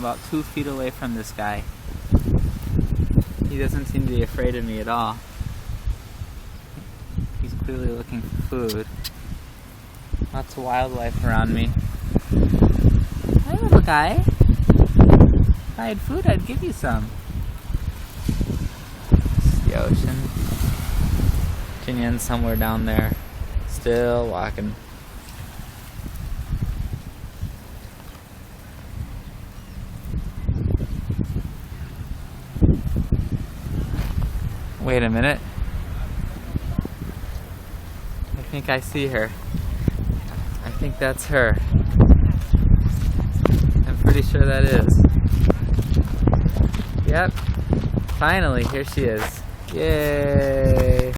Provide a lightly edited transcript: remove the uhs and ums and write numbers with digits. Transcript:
about 2 feet away from this guy. He doesn't seem to be afraid of me at all. He's clearly looking for food. Lots of wildlife around me. Hey, little guy. If I had food, I'd give you some. It's the ocean. Jinyan's somewhere down there. Still walking. Wait a minute. I think I see her. I think that's her. I'm pretty sure that is. Yep. Finally, here she is. Yay!